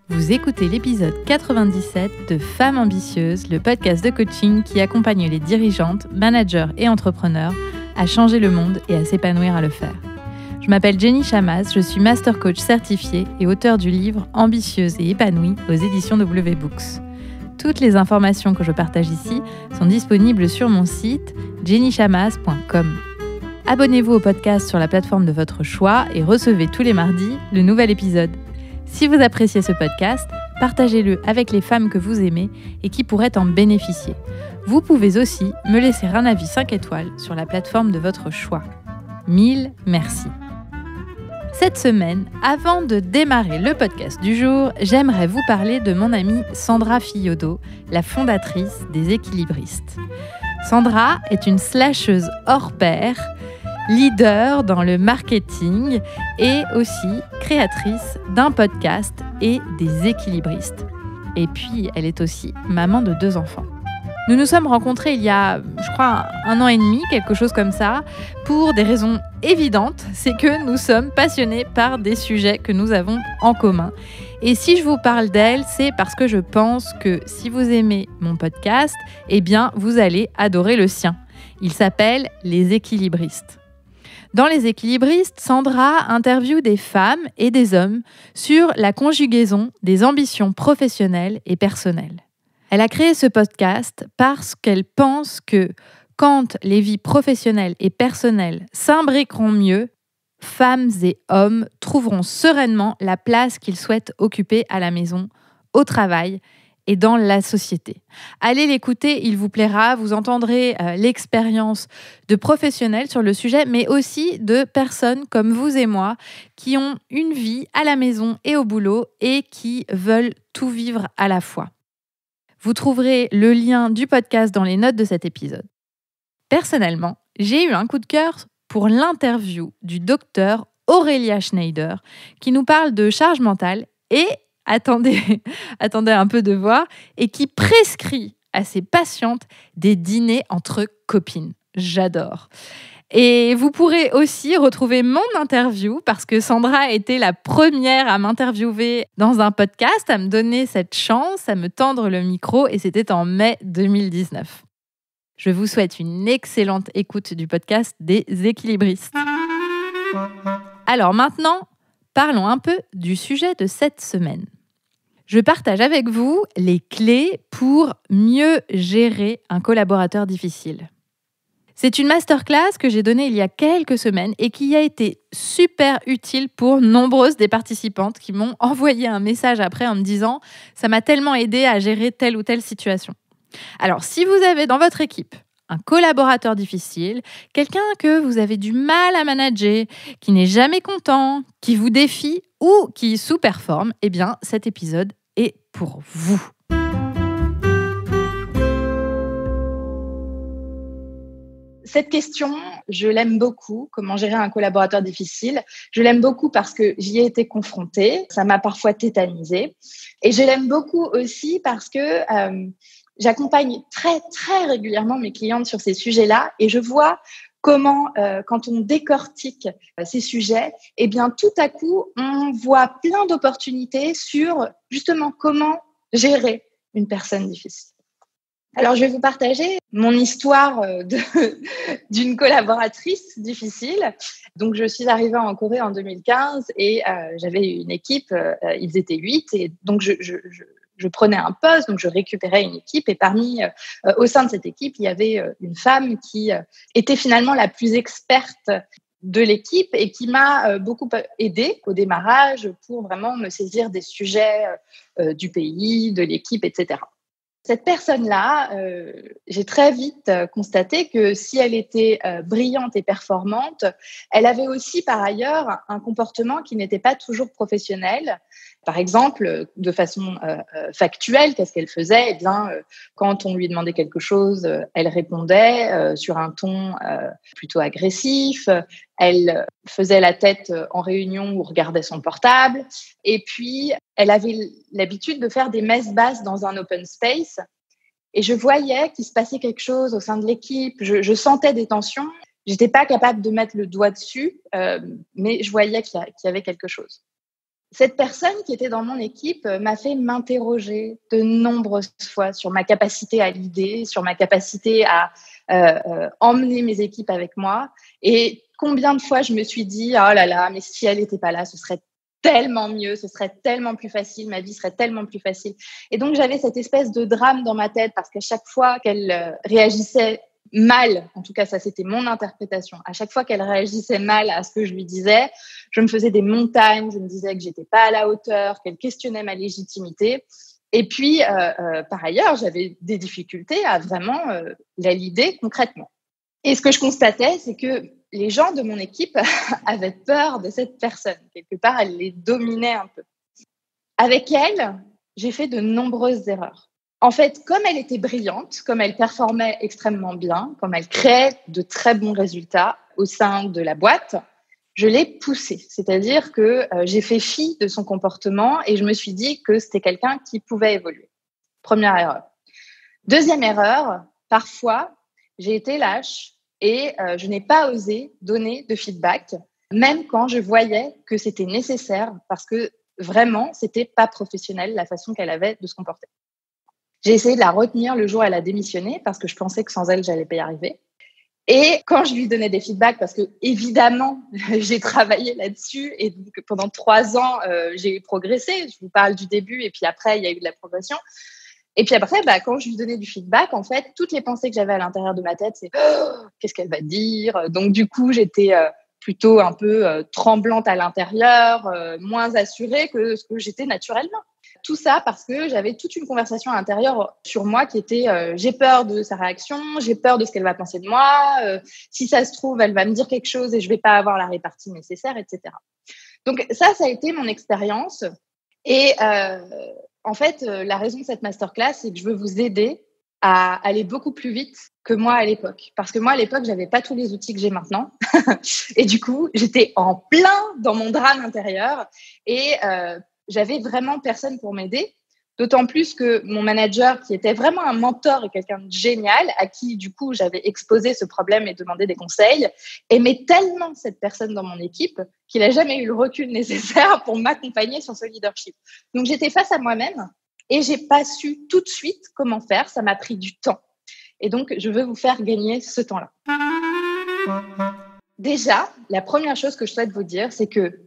Vous écoutez l'épisode 97 de Femmes ambitieuses, le podcast de coaching qui accompagne les dirigeantes, managers et entrepreneurs à changer le monde et à s'épanouir à le faire. Je m'appelle Jenny Chamas, je suis master coach certifiée et auteure du livre Ambitieuse et épanouie aux éditions W Books. Toutes les informations que je partage ici sont disponibles sur mon site jennychamas.com. Abonnez-vous au podcast sur la plateforme de votre choix et recevez tous les mardis le nouvel épisode. Si vous appréciez ce podcast, partagez-le avec les femmes que vous aimez et qui pourraient en bénéficier. Vous pouvez aussi me laisser un avis 5 étoiles sur la plateforme de votre choix. Mille merci. Cette semaine, avant de démarrer le podcast du jour, j'aimerais vous parler de mon amie Sandra Fiodo, la fondatrice des Équilibristes. Sandra est une slasheuse hors pair, leader dans le marketing et aussi créatrice d'un podcast et des Équilibristes. Et puis, elle est aussi maman de 2 enfants. Nous nous sommes rencontrés il y a, je crois, 1 an et demi, quelque chose comme ça, pour des raisons évidentes, c'est que nous sommes passionnés par des sujets que nous avons en commun. Et si je vous parle d'elle, c'est parce que je pense que si vous aimez mon podcast, eh bien, vous allez adorer le sien. Il s'appelle Les Équilibristes. Dans Les Équilibristes, Sandra interviewe des femmes et des hommes sur la conjugaison des ambitions professionnelles et personnelles. Elle a créé ce podcast parce qu'elle pense que quand les vies professionnelles et personnelles s'imbriqueront mieux, femmes et hommes trouveront sereinement la place qu'ils souhaitent occuper à la maison, au travail et dans la société. Allez l'écouter, il vous plaira, vous entendrez l'expérience de professionnels sur le sujet, mais aussi de personnes comme vous et moi qui ont une vie à la maison et au boulot et qui veulent tout vivre à la fois. Vous trouverez le lien du podcast dans les notes de cet épisode. Personnellement, j'ai eu un coup de cœur pour l'interview du docteur Aurélia Schneider qui nous parle de charge mentale et, attendez un peu de voir, et qui prescrit à ses patientes des dîners entre copines. J'adore. Et vous pourrez aussi retrouver mon interview parce que Sandra a été la première à m'interviewer dans un podcast, à me donner cette chance, à me tendre le micro et c'était en mai 2019. Je vous souhaite une excellente écoute du podcast des Équilibristes. Alors maintenant, parlons un peu du sujet de cette semaine. Je partage avec vous les clés pour mieux gérer un collaborateur difficile. C'est une masterclass que j'ai donnée il y a quelques semaines et qui a été super utile pour nombreuses des participantes qui m'ont envoyé un message après en me disant « ça m'a tellement aidé à gérer telle ou telle situation ». Alors, si vous avez dans votre équipe un collaborateur difficile, quelqu'un que vous avez du mal à manager, qui n'est jamais content, qui vous défie ou qui sous-performe, eh bien, cet épisode est pour vous. Cette question, je l'aime beaucoup, comment gérer un collaborateur difficile. Je l'aime beaucoup parce que j'y ai été confrontée, ça m'a parfois tétanisée. Et je l'aime beaucoup aussi parce que j'accompagne très, très régulièrement mes clientes sur ces sujets-là et je vois comment, quand on décortique ces sujets, eh bien, tout à coup, on voit plein d'opportunités sur justement comment gérer une personne difficile. Alors, je vais vous partager mon histoire d'une collaboratrice difficile. Donc, je suis arrivée en Corée en 2015 et j'avais une équipe, ils étaient 8 et donc je prenais un poste, donc je récupérais une équipe et au sein de cette équipe, il y avait une femme qui était finalement la plus experte de l'équipe et qui m'a beaucoup aidée au démarrage pour vraiment me saisir des sujets du pays, de l'équipe, etc. Cette personne-là, j'ai très vite constaté que si elle était brillante et performante, elle avait aussi par ailleurs un comportement qui n'était pas toujours professionnel. Par exemple, de façon factuelle, qu'est-ce qu'elle faisait ? Eh bien, quand on lui demandait quelque chose, elle répondait sur un ton plutôt agressif. Elle faisait la tête en réunion ou regardait son portable. Et puis, elle avait l'habitude de faire des messes basses dans un open space. Et je voyais qu'il se passait quelque chose au sein de l'équipe. Je sentais des tensions. Je n'étais pas capable de mettre le doigt dessus, mais je voyais qu'il y avait quelque chose. Cette personne qui était dans mon équipe m'a fait m'interroger de nombreuses fois sur ma capacité à l'idée, sur ma capacité à emmener mes équipes avec moi. Et combien de fois je me suis dit, oh là là, mais si elle n'était pas là, ce serait tellement mieux, ce serait tellement plus facile, ma vie serait tellement plus facile. Et donc, j'avais cette espèce de drame dans ma tête parce qu'à chaque fois qu'elle réagissait mal, en tout cas ça c'était mon interprétation, à chaque fois qu'elle réagissait mal à ce que je lui disais, je me faisais des montagnes, je me disais que j'étais pas à la hauteur, qu'elle questionnait ma légitimité. Et puis, par ailleurs, j'avais des difficultés à vraiment la leader concrètement. Et ce que je constatais, c'est que les gens de mon équipe avaient peur de cette personne. Quelque part, elle les dominait un peu. Avec elle, j'ai fait de nombreuses erreurs. En fait, comme elle était brillante, comme elle performait extrêmement bien, comme elle créait de très bons résultats au sein de la boîte, je l'ai poussée. C'est-à-dire que j'ai fait fi de son comportement et je me suis dit que c'était quelqu'un qui pouvait évoluer. Première erreur. Deuxième erreur, parfois, j'ai été lâche et je n'ai pas osé donner de feedback, même quand je voyais que c'était nécessaire parce que vraiment, c'était pas professionnel la façon qu'elle avait de se comporter. J'ai essayé de la retenir le jour où elle a démissionné parce que je pensais que sans elle, j'allais pas y arriver. Et quand je lui donnais des feedbacks, parce que évidemment, j'ai travaillé là-dessus et donc pendant 3 ans, j'ai progressé. Je vous parle du début et puis après, il y a eu de la progression. Et puis après, quand je lui donnais du feedback, en fait, toutes les pensées que j'avais à l'intérieur de ma tête, c'est qu'est-ce qu'elle va dire. Donc du coup, j'étais plutôt un peu tremblante à l'intérieur, moins assurée que ce que j'étais naturellement. Tout ça parce que j'avais toute une conversation à l'intérieur sur moi qui était j'ai peur de sa réaction, j'ai peur de ce qu'elle va penser de moi, si ça se trouve, elle va me dire quelque chose et je vais pas avoir la répartie nécessaire, etc. Donc ça a été mon expérience. Et en fait, la raison de cette masterclass, c'est que je veux vous aider à aller beaucoup plus vite que moi à l'époque. Parce que moi, à l'époque, j'avais pas tous les outils que j'ai maintenant. Et du coup, j'étais en plein dans mon drame intérieur et j'avais vraiment personne pour m'aider. D'autant plus que mon manager, qui était vraiment un mentor et quelqu'un de génial, à qui, du coup, j'avais exposé ce problème et demandé des conseils, aimait tellement cette personne dans mon équipe qu'il n'a jamais eu le recul nécessaire pour m'accompagner sur ce leadership. Donc, j'étais face à moi-même et j'ai pas su tout de suite comment faire. Ça m'a pris du temps. Et donc, je veux vous faire gagner ce temps-là. Déjà, la première chose que je souhaite vous dire, c'est que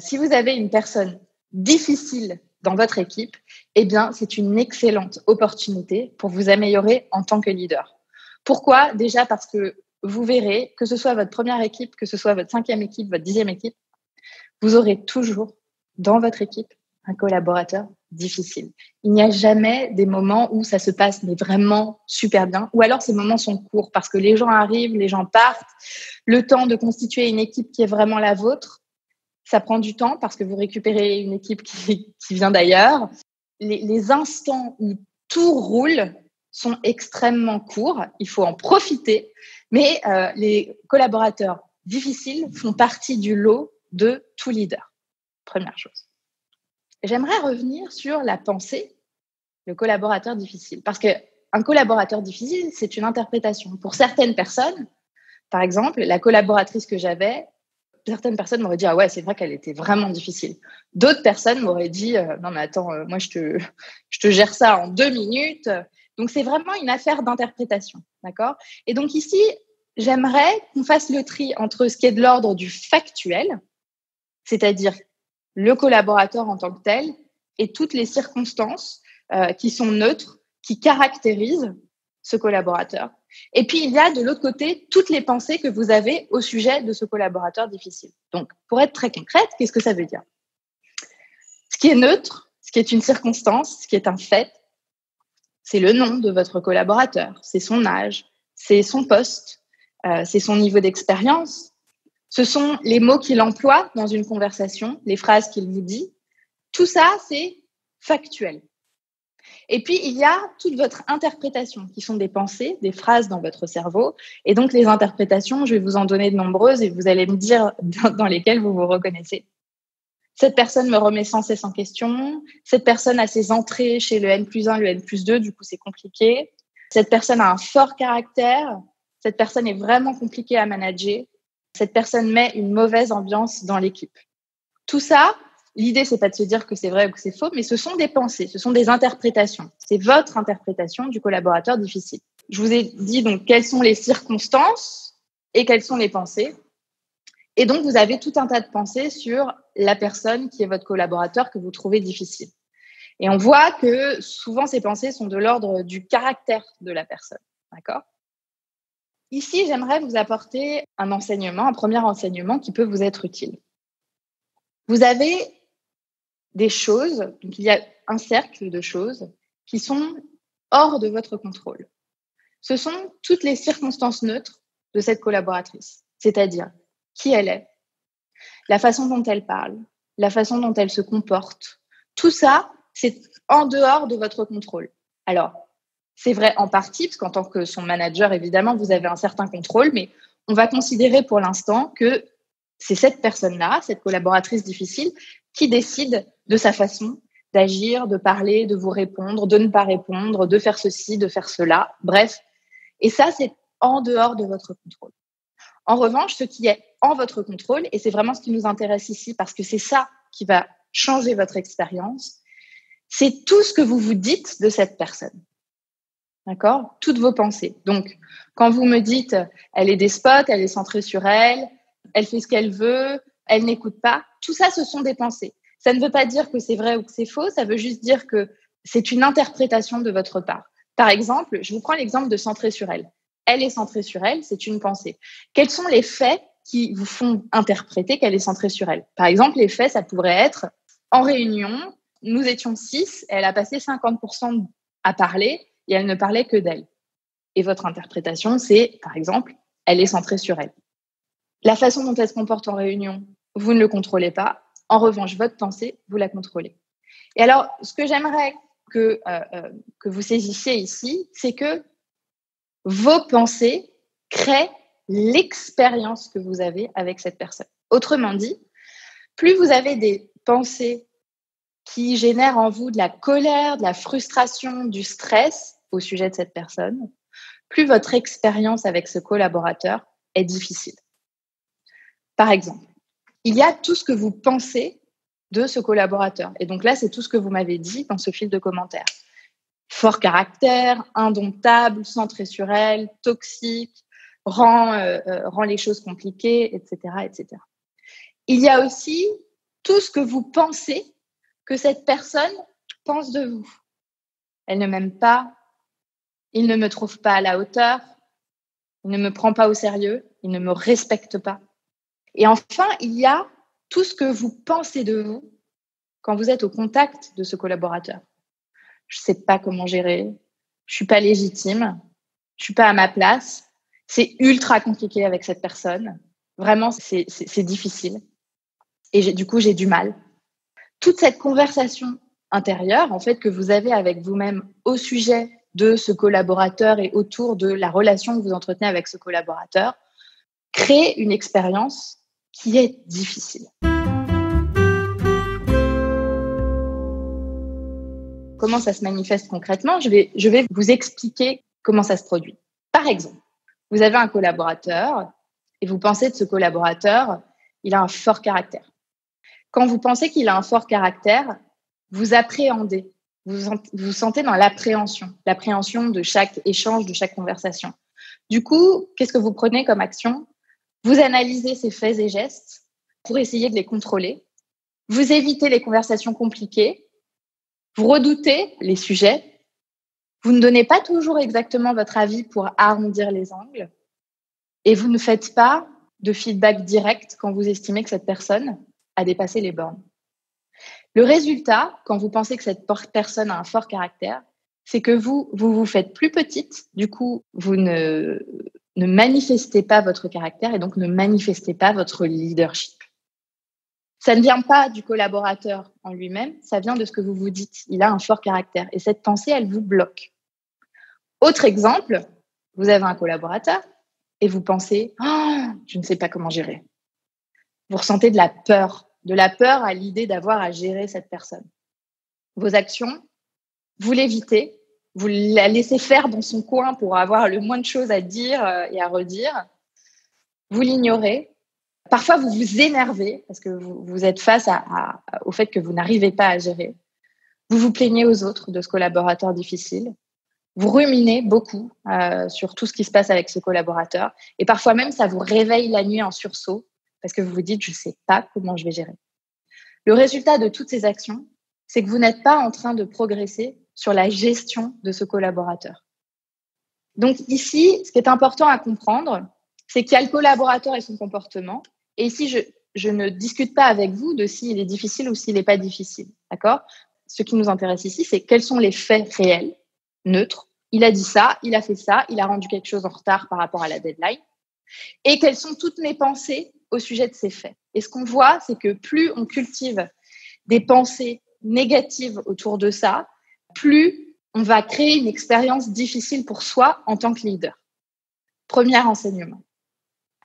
si vous avez une personne difficile dans votre équipe, eh bien, c'est une excellente opportunité pour vous améliorer en tant que leader. Pourquoi ? Déjà parce que vous verrez, que ce soit votre première équipe, que ce soit votre 5e équipe, votre 10e équipe, vous aurez toujours dans votre équipe un collaborateur difficile. Il n'y a jamais des moments où ça se passe mais vraiment super bien, ou alors ces moments sont courts parce que les gens arrivent, les gens partent, le temps de constituer une équipe qui est vraiment la vôtre, ça prend du temps parce que vous récupérez une équipe qui vient d'ailleurs. Les instants où tout roule sont extrêmement courts. Il faut en profiter. Mais les collaborateurs difficiles font partie du lot de tout leader. Première chose. J'aimerais revenir sur la pensée, le collaborateur difficile. Parce qu'un collaborateur difficile, c'est une interprétation. Pour certaines personnes, par exemple, la collaboratrice que j'avais, certaines personnes m'auraient dit « Ah ouais, c'est vrai qu'elle était vraiment difficile ». D'autres personnes m'auraient dit « Non mais attends, moi je te gère ça en 2 minutes ». Donc c'est vraiment une affaire d'interprétation, d'accord ? Et donc ici, j'aimerais qu'on fasse le tri entre ce qui est de l'ordre du factuel, c'est-à-dire le collaborateur en tant que tel, et toutes les circonstances qui sont neutres, qui caractérisent ce collaborateur. Et puis, il y a de l'autre côté toutes les pensées que vous avez au sujet de ce collaborateur difficile. Donc, pour être très concrète, qu'est-ce que ça veut dire ? Ce qui est neutre, ce qui est une circonstance, ce qui est un fait, c'est le nom de votre collaborateur, c'est son âge, c'est son poste, c'est son niveau d'expérience, ce sont les mots qu'il emploie dans une conversation, les phrases qu'il vous dit. Tout ça, c'est factuel. Et puis, il y a toute votre interprétation, qui sont des pensées, des phrases dans votre cerveau. Et donc, les interprétations, je vais vous en donner de nombreuses et vous allez me dire dans lesquelles vous vous reconnaissez. Cette personne me remet sans cesse en question. Cette personne a ses entrées chez le N+1, le N+2, du coup, c'est compliqué. Cette personne a un fort caractère. Cette personne est vraiment compliquée à manager. Cette personne met une mauvaise ambiance dans l'équipe. Tout ça, l'idée, c'est pas de se dire que c'est vrai ou que c'est faux, mais ce sont des pensées, ce sont des interprétations. C'est votre interprétation du collaborateur difficile. Je vous ai dit donc quelles sont les circonstances et quelles sont les pensées. Et donc, vous avez tout un tas de pensées sur la personne qui est votre collaborateur que vous trouvez difficile. Et on voit que souvent, ces pensées sont de l'ordre du caractère de la personne. D'accord ? Ici, j'aimerais vous apporter un premier enseignement qui peut vous être utile. Vous avez des choses, donc il y a un cercle de choses qui sont hors de votre contrôle. Ce sont toutes les circonstances neutres de cette collaboratrice, c'est-à-dire qui elle est, la façon dont elle parle, la façon dont elle se comporte. Tout ça, c'est en dehors de votre contrôle. Alors, c'est vrai en partie, parce qu'en tant que son manager, évidemment, vous avez un certain contrôle, mais on va considérer pour l'instant que c'est cette personne-là, cette collaboratrice difficile, qui décide de sa façon d'agir, de parler, de vous répondre, de ne pas répondre, de faire ceci, de faire cela, bref. Et ça, c'est en dehors de votre contrôle. En revanche, ce qui est en votre contrôle, et c'est vraiment ce qui nous intéresse ici, parce que c'est ça qui va changer votre expérience, c'est tout ce que vous vous dites de cette personne. D'accord ? Toutes vos pensées. Donc, quand vous me dites « elle est despote, elle est centrée sur elle, elle fait ce qu'elle veut, elle n'écoute pas », tout ça, ce sont des pensées. Ça ne veut pas dire que c'est vrai ou que c'est faux, ça veut juste dire que c'est une interprétation de votre part. Par exemple, je vous prends l'exemple de centrée sur elle. Elle est centrée sur elle, c'est une pensée. Quels sont les faits qui vous font interpréter qu'elle est centrée sur elle ? Par exemple, les faits, ça pourrait être en réunion, nous étions 6, elle a passé 50% à parler et elle ne parlait que d'elle. Et votre interprétation, c'est, par exemple, elle est centrée sur elle. La façon dont elle se comporte en réunion, vous ne le contrôlez pas. En revanche, votre pensée, vous la contrôlez. Et alors, ce que j'aimerais que vous saisissiez ici, c'est que vos pensées créent l'expérience que vous avez avec cette personne. Autrement dit, plus vous avez des pensées qui génèrent en vous de la colère, de la frustration, du stress au sujet de cette personne, plus votre expérience avec ce collaborateur est difficile. Par exemple, il y a tout ce que vous pensez de ce collaborateur. Et donc là, c'est tout ce que vous m'avez dit dans ce fil de commentaires. Fort caractère, indomptable, centré sur elle, toxique, rend les choses compliquées, etc., etc. Il y a aussi tout ce que vous pensez que cette personne pense de vous. Elle ne m'aime pas, il ne me trouve pas à la hauteur, il ne me prend pas au sérieux, il ne me respecte pas. Et enfin, il y a tout ce que vous pensez de vous quand vous êtes au contact de ce collaborateur. Je ne sais pas comment gérer, je ne suis pas légitime, je ne suis pas à ma place, c'est ultra compliqué avec cette personne. Vraiment, c'est difficile. Et du coup, j'ai du mal. Toute cette conversation intérieure, en fait, que vous avez avec vous-même au sujet de ce collaborateur et autour de la relation que vous entretenez avec ce collaborateur, crée une expérience qui est difficile. Comment ça se manifeste concrètement ? Je vais vous expliquer comment ça se produit. Par exemple, vous avez un collaborateur et vous pensez de ce collaborateur, il a un fort caractère. Quand vous pensez qu'il a un fort caractère, vous appréhendez, vous sentez dans l'appréhension de chaque échange, de chaque conversation. Du coup, qu'est-ce que vous prenez comme action ? Vous analysez ses faits et gestes pour essayer de les contrôler. Vous évitez les conversations compliquées. Vous redoutez les sujets. Vous ne donnez pas toujours exactement votre avis pour arrondir les angles. Et vous ne faites pas de feedback direct quand vous estimez que cette personne a dépassé les bornes. Le résultat, quand vous pensez que cette personne a un fort caractère, c'est que vous faites plus petite. Du coup, vous ne manifestez pas votre caractère et donc ne manifestez pas votre leadership. Ça ne vient pas du collaborateur en lui-même, ça vient de ce que vous vous dites. Il a un fort caractère et cette pensée, elle vous bloque. Autre exemple, vous avez un collaborateur et vous pensez « Oh, je ne sais pas comment gérer ». Vous ressentez de la peur à l'idée d'avoir à gérer cette personne. Vos actions, vous l'évitez, vous la laissez faire dans son coin pour avoir le moins de choses à dire et à redire. Vous l'ignorez, Parfois, vous vous énervez parce que vous êtes face au fait que vous n'arrivez pas à gérer. Vous vous plaignez aux autres de ce collaborateur difficile. Vous ruminez beaucoup sur tout ce qui se passe avec ce collaborateur. Et parfois même, ça vous réveille la nuit en sursaut parce que vous vous dites « je ne sais pas comment je vais gérer ». Le résultat de toutes ces actions, c'est que vous n'êtes pas en train de progresser sur la gestion de ce collaborateur. Donc ici, ce qui est important à comprendre, c'est qu'il y a le collaborateur et son comportement. Et ici, je ne discute pas avec vous de s'il est difficile ou s'il n'est pas difficile. D'accord ? Ce qui nous intéresse ici, c'est quels sont les faits réels, neutres. Il a dit ça, il a fait ça, il a rendu quelque chose en retard par rapport à la deadline. Et quelles sont toutes mes pensées au sujet de ces faits. Et ce qu'on voit, c'est que plus on cultive des pensées négatives autour de ça, plus on va créer une expérience difficile pour soi en tant que leader. Premier enseignement.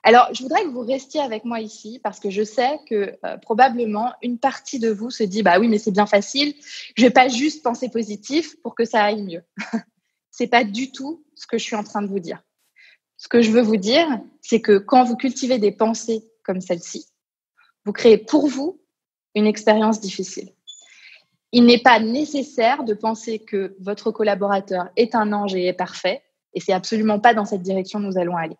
Alors, je voudrais que vous restiez avec moi ici parce que je sais que probablement une partie de vous se dit « bah oui, mais c'est bien facile, je ne vais pas juste penser positif pour que ça aille mieux ». Ce n'est pas du tout ce que je suis en train de vous dire. Ce que je veux vous dire, c'est que quand vous cultivez des pensées comme celle-ci, vous créez pour vous une expérience difficile. Il n'est pas nécessaire de penser que votre collaborateur est un ange et est parfait, et c'est absolument pas dans cette direction que nous allons aller.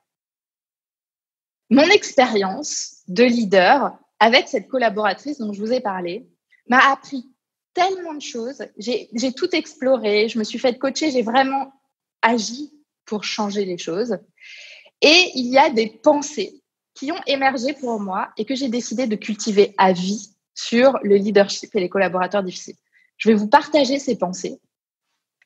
Mon expérience de leader avec cette collaboratrice dont je vous ai parlé m'a appris tellement de choses. J'ai tout exploré, je me suis fait coacher, j'ai vraiment agi pour changer les choses. Et il y a des pensées qui ont émergé pour moi et que j'ai décidé de cultiver à vie sur le leadership et les collaborateurs difficiles. Je vais vous partager ces pensées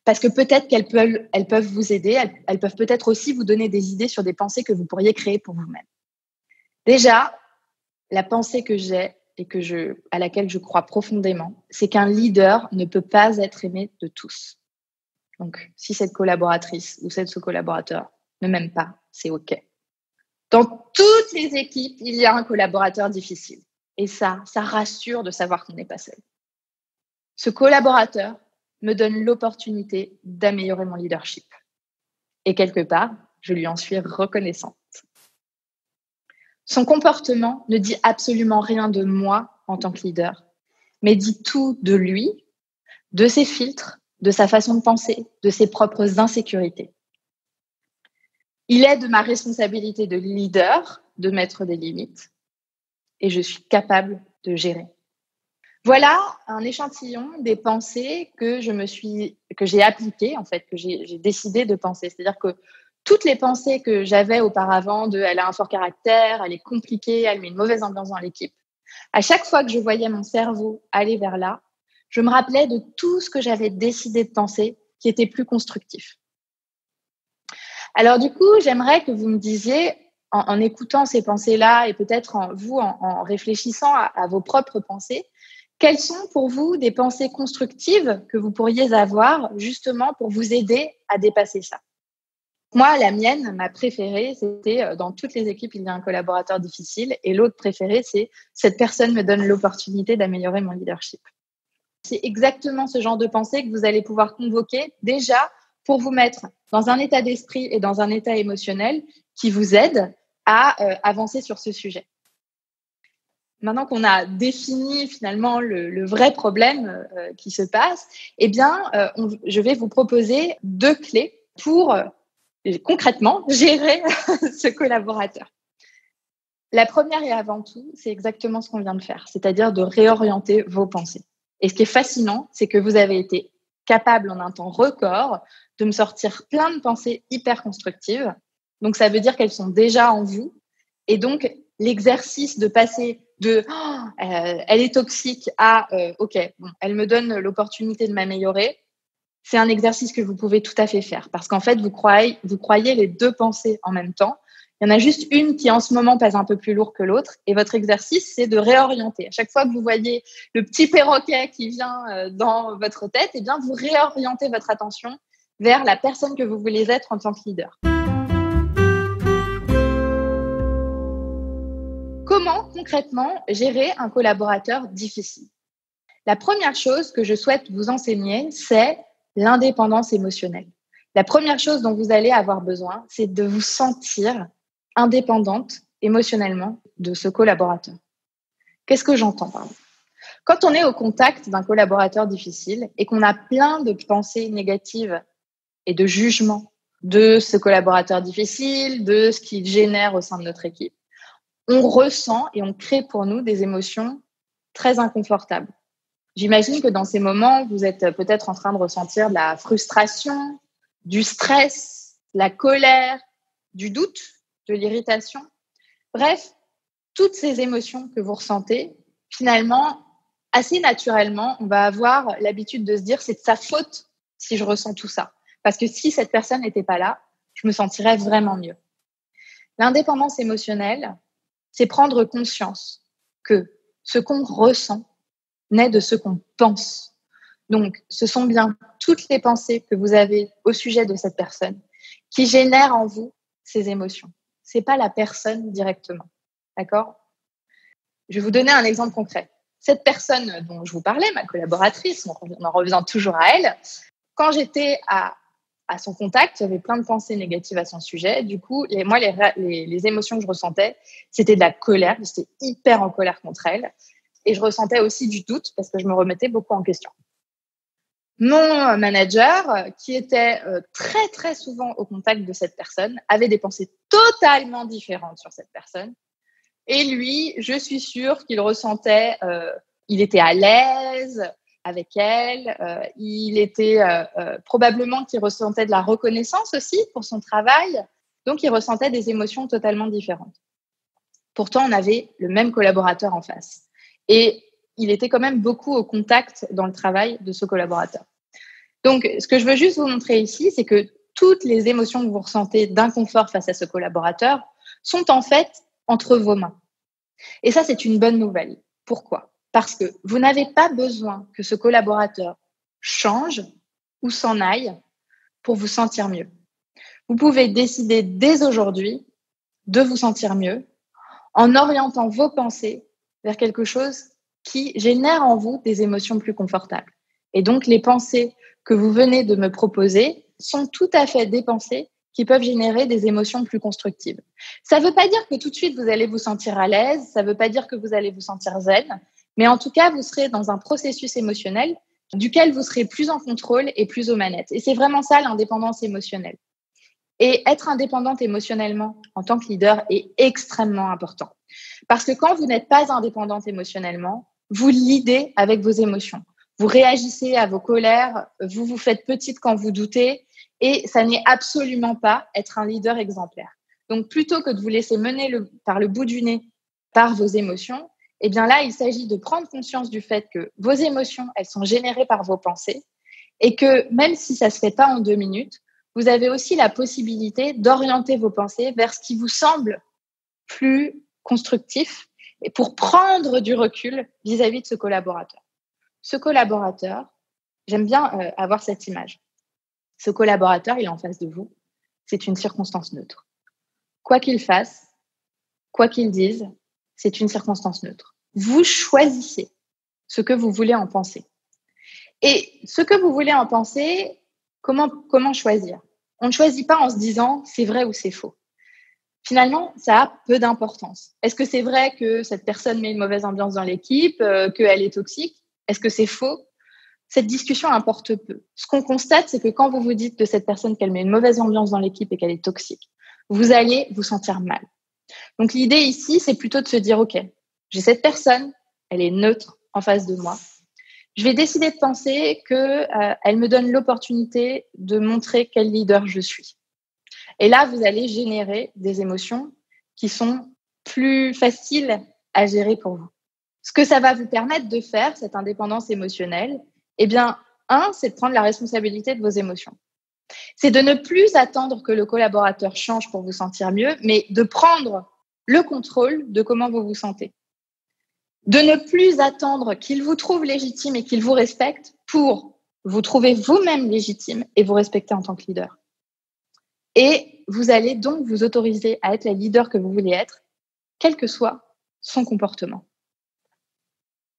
parce que peut-être qu'elles peuvent vous aider, elles peuvent peut-être aussi vous donner des idées sur des pensées que vous pourriez créer pour vous-même. Déjà, la pensée que j'ai et à laquelle je crois profondément, c'est qu'un leader ne peut pas être aimé de tous. Donc, si cette collaboratrice ou ce collaborateur ne m'aime pas, c'est OK. Dans toutes les équipes, il y a un collaborateur difficile. Et ça rassure de savoir qu'on n'est pas seul. Ce collaborateur me donne l'opportunité d'améliorer mon leadership. Et quelque part, je lui en suis reconnaissante. Son comportement ne dit absolument rien de moi en tant que leader, mais dit tout de lui, de ses filtres, de sa façon de penser, de ses propres insécurités. Il est de ma responsabilité de leader de mettre des limites et je suis capable de gérer. Voilà un échantillon des pensées que j'ai appliquées, en fait, que j'ai décidé de penser. C'est-à-dire que toutes les pensées que j'avais auparavant de « elle a un fort caractère, elle est compliquée, elle met une mauvaise ambiance dans l'équipe », à chaque fois que je voyais mon cerveau aller vers là, je me rappelais de tout ce que j'avais décidé de penser qui était plus constructif. Alors du coup, j'aimerais que vous me disiez, en écoutant ces pensées-là et peut-être en réfléchissant à vos propres pensées, quelles sont pour vous des pensées constructives que vous pourriez avoir justement pour vous aider à dépasser ça? Moi, la mienne, ma préférée, c'était dans toutes les équipes, il y a un collaborateur difficile et l'autre préférée, c'est cette personne me donne l'opportunité d'améliorer mon leadership. C'est exactement ce genre de pensée que vous allez pouvoir convoquer déjà pour vous mettre dans un état d'esprit et dans un état émotionnel qui vous aide à avancer sur ce sujet. Maintenant qu'on a défini finalement le vrai problème qui se passe, eh bien, je vais vous proposer 2 clés pour concrètement gérer ce collaborateur. La première et avant tout, c'est exactement ce qu'on vient de faire, c'est-à-dire de réorienter vos pensées. Et ce qui est fascinant, c'est que vous avez été capable en un temps record de me sortir plein de pensées hyper constructives. Donc, ça veut dire qu'elles sont déjà en vous. Et donc, l'exercice de passer de « elle est toxique » à « OK, bon, elle me donne l'opportunité de m'améliorer », c'est un exercice que vous pouvez tout à fait faire. Parce qu'en fait, vous croyez les 2 pensées en même temps. Il y en a juste une qui, en ce moment, pèse un peu plus lourd que l'autre. Et votre exercice, c'est de réorienter. À chaque fois que vous voyez le petit perroquet qui vient dans votre tête, eh bien, vous réorientez votre attention vers la personne que vous voulez être en tant que leader. Comment, concrètement, gérer un collaborateur difficile? La première chose que je souhaite vous enseigner, c'est l'indépendance émotionnelle. La première chose dont vous allez avoir besoin, c'est de vous sentir indépendante émotionnellement de ce collaborateur. Qu'est-ce que j'entends par là ? Quand on est au contact d'un collaborateur difficile et qu'on a plein de pensées négatives et de jugements de ce collaborateur difficile, de ce qu'il génère au sein de notre équipe, on ressent et on crée pour nous des émotions très inconfortables. J'imagine que dans ces moments, vous êtes peut-être en train de ressentir de la frustration, du stress, de la colère, du doute, de l'irritation. Bref, toutes ces émotions que vous ressentez, finalement, assez naturellement, on va avoir l'habitude de se dire c'est de sa faute si je ressens tout ça. Parce que si cette personne n'était pas là, je me sentirais vraiment mieux. L'indépendance émotionnelle, c'est prendre conscience que ce qu'on ressent naît de ce qu'on pense. Donc, ce sont bien toutes les pensées que vous avez au sujet de cette personne qui génèrent en vous ces émotions. Ce n'est pas la personne directement. D'accord ? Je vais vous donner un exemple concret. Cette personne dont je vous parlais, ma collaboratrice, en revenant toujours à elle, quand j'étais à son contact, j'avais plein de pensées négatives à son sujet. Du coup, moi, les émotions que je ressentais, c'était de la colère. J'étais hyper en colère contre elle. Et je ressentais aussi du doute parce que je me remettais beaucoup en question. Mon manager, qui était très, très souvent au contact de cette personne, avait des pensées totalement différentes sur cette personne. Et lui, je suis sûre qu'il ressentait, il était à l'aise avec elle, il était probablement qu'il ressentait de la reconnaissance aussi pour son travail, donc il ressentait des émotions totalement différentes. Pourtant, on avait le même collaborateur en face. Et il était quand même beaucoup au contact dans le travail de ce collaborateur. Donc, ce que je veux juste vous montrer ici, c'est que toutes les émotions que vous ressentez d'inconfort face à ce collaborateur sont en fait entre vos mains. Et ça, c'est une bonne nouvelle. Pourquoi ? Parce que vous n'avez pas besoin que ce collaborateur change ou s'en aille pour vous sentir mieux. Vous pouvez décider dès aujourd'hui de vous sentir mieux en orientant vos pensées vers quelque chose qui génère en vous des émotions plus confortables. Et donc, les pensées que vous venez de me proposer sont tout à fait des pensées qui peuvent générer des émotions plus constructives. Ça ne veut pas dire que tout de suite, vous allez vous sentir à l'aise, ça ne veut pas dire que vous allez vous sentir zen, mais en tout cas, vous serez dans un processus émotionnel duquel vous serez plus en contrôle et plus aux manettes. Et c'est vraiment ça, l'indépendance émotionnelle. Et être indépendante émotionnellement en tant que leader est extrêmement important. Parce que quand vous n'êtes pas indépendante émotionnellement, vous leadez avec vos émotions. Vous réagissez à vos colères, vous vous faites petite quand vous doutez, et ça n'est absolument pas être un leader exemplaire. Donc, plutôt que de vous laisser mener par le bout du nez par vos émotions, eh bien là, il s'agit de prendre conscience du fait que vos émotions, elles sont générées par vos pensées, et que même si ça ne se fait pas en 2 minutes, vous avez aussi la possibilité d'orienter vos pensées vers ce qui vous semble plus constructif et pour prendre du recul vis-à-vis de ce collaborateur. Ce collaborateur, j'aime bien avoir cette image. Ce collaborateur, il est en face de vous. C'est une circonstance neutre. Quoi qu'il fasse, quoi qu'il dise, c'est une circonstance neutre. Vous choisissez ce que vous voulez en penser. Et ce que vous voulez en penser, comment choisir ? On ne choisit pas en se disant c'est vrai ou c'est faux. Finalement, ça a peu d'importance. Est-ce que c'est vrai que cette personne met une mauvaise ambiance dans l'équipe, qu'elle est toxique ? Est-ce que c'est faux ? Cette discussion importe peu. Ce qu'on constate, c'est que quand vous vous dites de cette personne qu'elle met une mauvaise ambiance dans l'équipe et qu'elle est toxique, vous allez vous sentir mal. Donc l'idée ici, c'est plutôt de se dire, OK, j'ai cette personne, elle est neutre en face de moi. Je vais décider de penser qu'elle me donne l'opportunité de montrer quel leader je suis. Et là, vous allez générer des émotions qui sont plus faciles à gérer pour vous. Ce que ça va vous permettre de faire, cette indépendance émotionnelle, eh bien, c'est de prendre la responsabilité de vos émotions. C'est de ne plus attendre que le collaborateur change pour vous sentir mieux, mais de prendre le contrôle de comment vous vous sentez. De ne plus attendre qu'il vous trouve légitime et qu'il vous respecte pour vous trouver vous-même légitime et vous respecter en tant que leader. Et vous allez donc vous autoriser à être la leader que vous voulez être, quel que soit son comportement.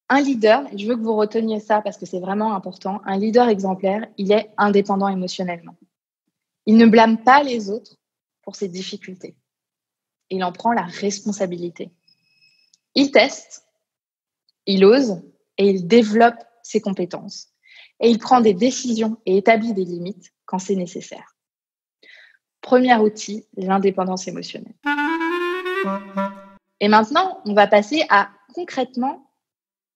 Un leader, et je veux que vous reteniez ça parce que c'est vraiment important, un leader exemplaire, il est indépendant émotionnellement. Il ne blâme pas les autres pour ses difficultés. Il en prend la responsabilité. Il teste, il ose et il développe ses compétences. Et il prend des décisions et établit des limites quand c'est nécessaire. Premier outil, l'indépendance émotionnelle. Et maintenant, on va passer à concrètement,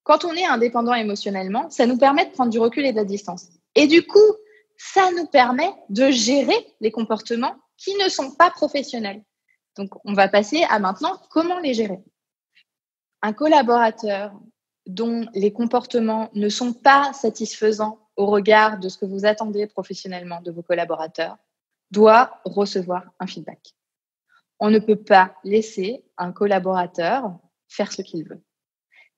quand on est indépendant émotionnellement, ça nous permet de prendre du recul et de la distance. Et du coup, ça nous permet de gérer les comportements qui ne sont pas professionnels. Donc, on va passer à maintenant comment les gérer. Un collaborateur dont les comportements ne sont pas satisfaisants au regard de ce que vous attendez professionnellement de vos collaborateurs doit recevoir un feedback. On ne peut pas laisser un collaborateur faire ce qu'il veut.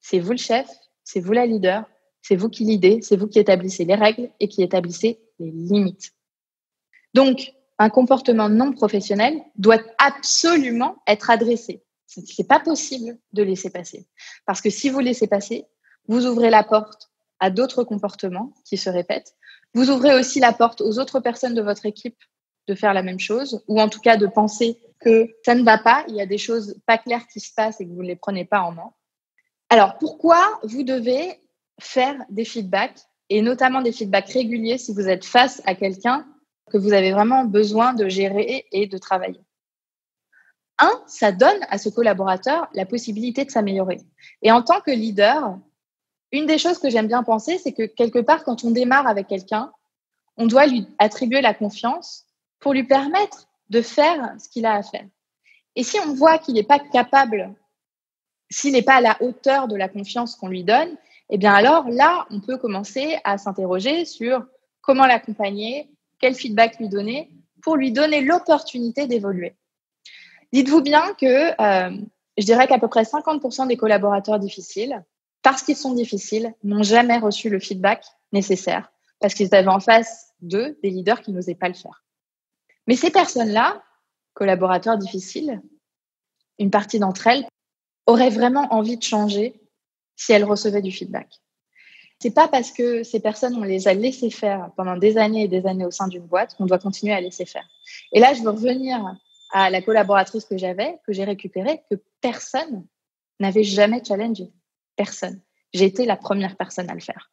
C'est vous le chef, c'est vous la leader, c'est vous qui leadez, c'est vous qui établissez les règles et qui établissez les limites. Donc, un comportement non professionnel doit absolument être adressé. C'est pas possible de laisser passer. Parce que si vous laissez passer, vous ouvrez la porte à d'autres comportements qui se répètent. Vous ouvrez aussi la porte aux autres personnes de votre équipe de faire la même chose, ou en tout cas de penser que ça ne va pas, il y a des choses pas claires qui se passent et que vous ne les prenez pas en main. Alors, pourquoi vous devez faire des feedbacks, et notamment des feedbacks réguliers si vous êtes face à quelqu'un que vous avez vraiment besoin de gérer et de travailler? Ça donne à ce collaborateur la possibilité de s'améliorer. Et en tant que leader, une des choses que j'aime bien penser, c'est que quelque part, quand on démarre avec quelqu'un, on doit lui attribuer la confiance pour lui permettre de faire ce qu'il a à faire. Et si on voit qu'il n'est pas capable, s'il n'est pas à la hauteur de la confiance qu'on lui donne, eh bien alors là, on peut commencer à s'interroger sur comment l'accompagner, quel feedback lui donner pour lui donner l'opportunité d'évoluer. Dites-vous bien que je dirais qu'à peu près 50% des collaborateurs difficiles, parce qu'ils sont difficiles, n'ont jamais reçu le feedback nécessaire, parce qu'ils avaient en face d'eux des leaders qui n'osaient pas le faire. Mais ces personnes-là, collaborateurs difficiles, une partie d'entre elles auraient vraiment envie de changer si elles recevaient du feedback. C'est pas parce que ces personnes, on les a laissées faire pendant des années et des années au sein d'une boîte qu'on doit continuer à laisser faire. Et là, je veux revenir à la collaboratrice que j'ai récupérée, que personne n'avait jamais challengé. Personne. J'ai été la première personne à le faire.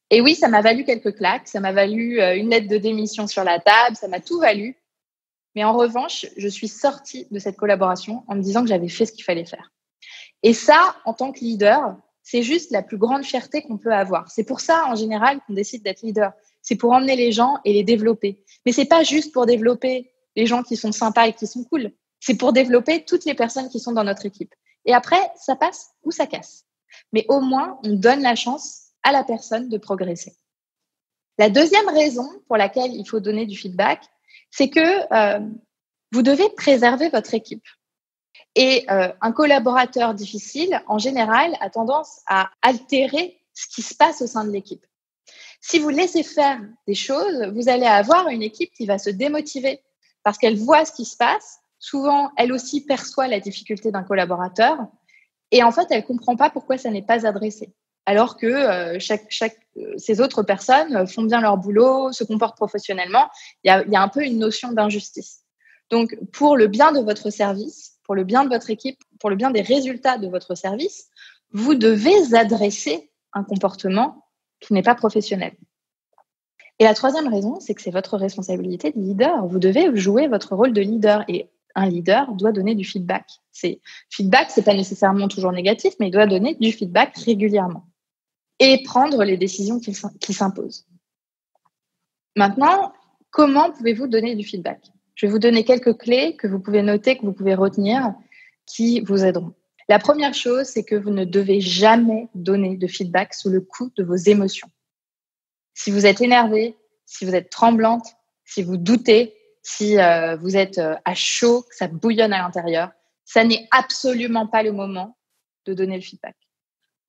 Et oui, ça m'a valu quelques claques, ça m'a valu une lettre de démission sur la table, ça m'a tout valu. Mais en revanche, je suis sortie de cette collaboration en me disant que j'avais fait ce qu'il fallait faire. Et ça, en tant que leader, c'est juste la plus grande fierté qu'on peut avoir. C'est pour ça, en général, qu'on décide d'être leader. C'est pour emmener les gens et les développer. Mais c'est pas juste pour développer les gens qui sont sympas et qui sont cool. C'est pour développer toutes les personnes qui sont dans notre équipe. Et après, ça passe ou ça casse. Mais au moins, on donne la chance à la personne de progresser. La deuxième raison pour laquelle il faut donner du feedback, c'est que vous devez préserver votre équipe. Et un collaborateur difficile, en général, a tendance à altérer ce qui se passe au sein de l'équipe. Si vous laissez faire des choses, vous allez avoir une équipe qui va se démotiver parce qu'elle voit ce qui se passe. Souvent, elle aussi perçoit la difficulté d'un collaborateur et en fait, elle ne comprend pas pourquoi ça n'est pas adressé. Alors que ces autres personnes font bien leur boulot, se comportent professionnellement. Il y a un peu une notion d'injustice. Donc, pour le bien de votre service, pour le bien de votre équipe, pour le bien des résultats de votre service, vous devez adresser un comportement qui n'est pas professionnel. Et la troisième raison, c'est que c'est votre responsabilité de leader. Vous devez jouer votre rôle de leader et un leader doit donner du feedback. Feedback, c'est pas nécessairement toujours négatif, mais il doit donner du feedback régulièrement et prendre les décisions qui s'imposent. Maintenant, comment pouvez-vous donner du feedback ? Je vais vous donner quelques clés que vous pouvez noter, que vous pouvez retenir, qui vous aideront. La première chose, c'est que vous ne devez jamais donner de feedback sous le coup de vos émotions. Si vous êtes énervé, si vous êtes tremblante, si vous doutez, si vous êtes à chaud, que ça bouillonne à l'intérieur, ça n'est absolument pas le moment de donner le feedback.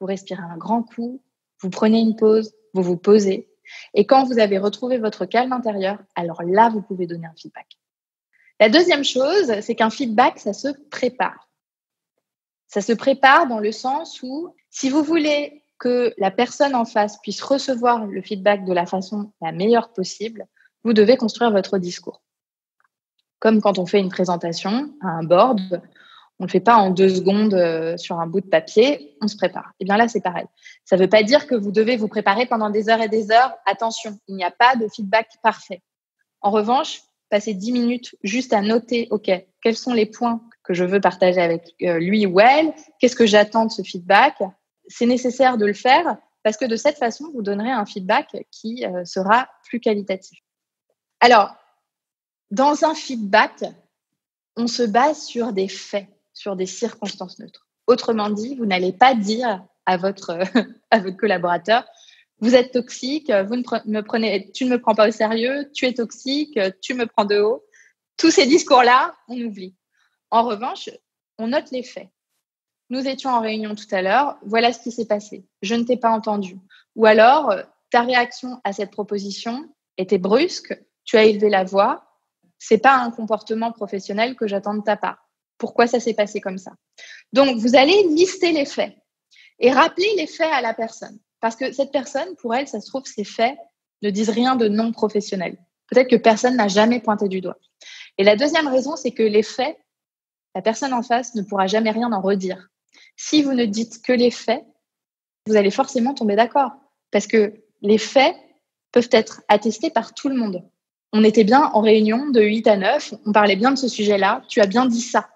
Vous respirez un grand coup, vous prenez une pause, vous vous posez. Et quand vous avez retrouvé votre calme intérieur, alors là, vous pouvez donner un feedback. La deuxième chose, c'est qu'un feedback, ça se prépare. Ça se prépare dans le sens où, si vous voulez que la personne en face puisse recevoir le feedback de la façon la meilleure possible, vous devez construire votre discours. Comme quand on fait une présentation à un board, On ne le fait pas en 2 secondes sur un bout de papier, on se prépare. Et bien là, c'est pareil. Ça ne veut pas dire que vous devez vous préparer pendant des heures et des heures. Attention, il n'y a pas de feedback parfait. En revanche, passez 10 minutes juste à noter, OK, quels sont les points que je veux partager avec lui ou elle? Qu'est-ce que j'attends de ce feedback? C'est nécessaire de le faire parce que de cette façon, vous donnerez un feedback qui sera plus qualitatif. Alors, dans un feedback, on se base sur des faits, sur des circonstances neutres. Autrement dit, vous n'allez pas dire à votre collaborateur « Vous êtes toxique, tu ne me prends pas au sérieux, tu es toxique, tu me prends de haut ». Tous ces discours-là, on oublie. En revanche, on note les faits. Nous étions en réunion tout à l'heure, voilà ce qui s'est passé. Je ne t'ai pas entendu. Ou alors, ta réaction à cette proposition était brusque, tu as élevé la voix. C'est pas un comportement professionnel que j'attends de ta part. Pourquoi ça s'est passé comme ça? Donc, vous allez lister les faits et rappeler les faits à la personne. Parce que cette personne, pour elle, ça se trouve, ces faits ne disent rien de non professionnel. Peut-être que personne n'a jamais pointé du doigt. Et la deuxième raison, c'est que les faits, la personne en face ne pourra jamais rien en redire. Si vous ne dites que les faits, vous allez forcément tomber d'accord. Parce que les faits peuvent être attestés par tout le monde. On était bien en réunion de 8 à 9, on parlait bien de ce sujet-là, tu as bien dit ça.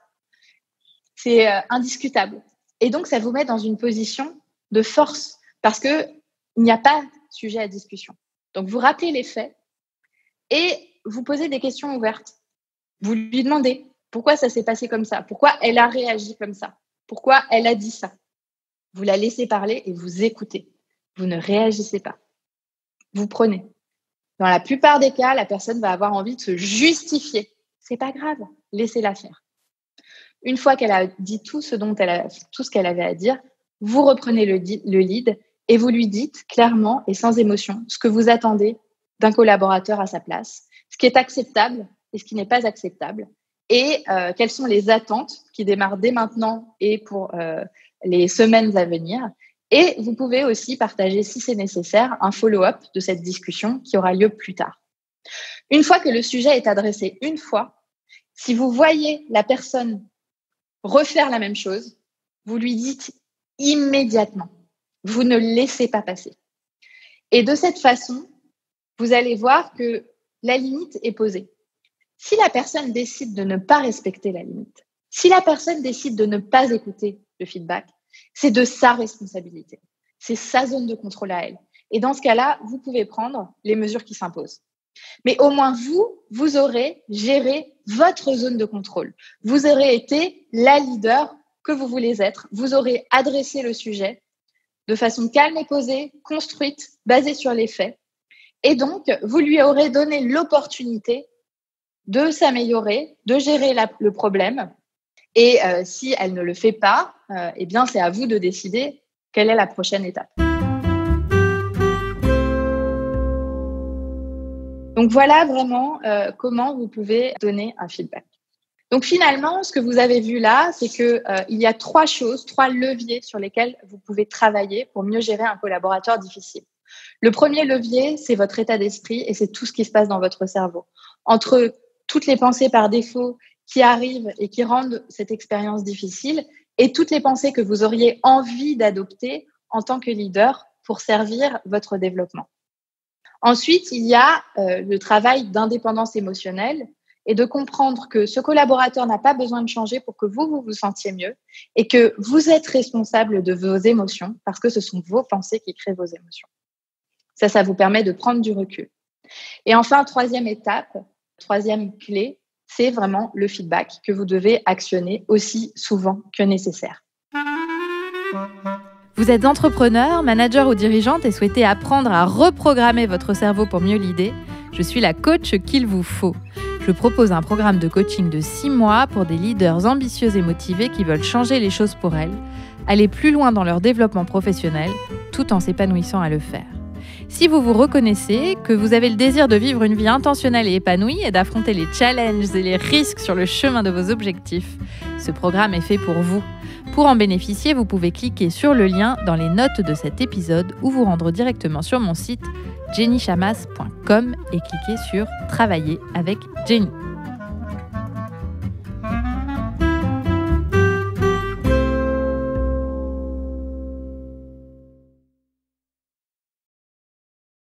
C'est indiscutable. Et donc, ça vous met dans une position de force parce qu'il n'y a pas de sujet à discussion. Donc, vous rappelez les faits et vous posez des questions ouvertes. Vous lui demandez pourquoi ça s'est passé comme ça, pourquoi elle a réagi comme ça, pourquoi elle a dit ça. Vous la laissez parler et vous écoutez. Vous ne réagissez pas. Vous prenez. Dans la plupart des cas, la personne va avoir envie de se justifier. C'est pas grave, laissez-la faire. Une fois qu'elle a dit tout ce qu'elle avait à dire, vous reprenez le lead et vous lui dites clairement et sans émotion ce que vous attendez d'un collaborateur à sa place, ce qui est acceptable et ce qui n'est pas acceptable, et quelles sont les attentes qui démarrent dès maintenant et pour les semaines à venir. Et vous pouvez aussi partager, si c'est nécessaire, un follow-up de cette discussion qui aura lieu plus tard. Une fois que le sujet est adressé une fois, si vous voyez la personne refaire la même chose, vous lui dites immédiatement. Vous ne laissez pas passer. Et de cette façon, vous allez voir que la limite est posée. Si la personne décide de ne pas respecter la limite, si la personne décide de ne pas écouter le feedback, c'est de sa responsabilité. C'est sa zone de contrôle à elle. Et dans ce cas-là, vous pouvez prendre les mesures qui s'imposent. Mais au moins vous aurez géré votre zone de contrôle. Vous aurez été la leader que vous voulez être. Vous aurez adressé le sujet de façon calme et posée, construite, basée sur les faits. Et donc, vous lui aurez donné l'opportunité de s'améliorer, de gérer le problème. Et si elle ne le fait pas, eh bien, c'est à vous de décider quelle est la prochaine étape. Donc, voilà vraiment comment vous pouvez donner un feedback. Donc, finalement, ce que vous avez vu là, c'est qu'il y a 3 leviers sur lesquels vous pouvez travailler pour mieux gérer un collaborateur difficile. Le premier levier, c'est votre état d'esprit et c'est tout ce qui se passe dans votre cerveau. Entre toutes les pensées par défaut qui arrivent et qui rendent cette expérience difficile et toutes les pensées que vous auriez envie d'adopter en tant que leader pour servir votre développement. Ensuite, il y a le travail d'indépendance émotionnelle et de comprendre que ce collaborateur n'a pas besoin de changer pour que vous vous sentiez mieux et que vous êtes responsable de vos émotions parce que ce sont vos pensées qui créent vos émotions. Ça vous permet de prendre du recul. Et enfin, troisième clé, c'est vraiment le feedback que vous devez actionner aussi souvent que nécessaire. Vous êtes entrepreneur, manager ou dirigeante et souhaitez apprendre à reprogrammer votre cerveau pour mieux l'aider? Je suis la coach qu'il vous faut. Je propose un programme de coaching de 6 mois pour des leaders ambitieux et motivés qui veulent changer les choses pour elles, aller plus loin dans leur développement professionnel, tout en s'épanouissant à le faire. Si vous vous reconnaissez, que vous avez le désir de vivre une vie intentionnelle et épanouie et d'affronter les challenges et les risques sur le chemin de vos objectifs, ce programme est fait pour vous. Pour en bénéficier, vous pouvez cliquer sur le lien dans les notes de cet épisode ou vous rendre directement sur mon site jennychamas.com et cliquer sur « Travailler avec Jenny ».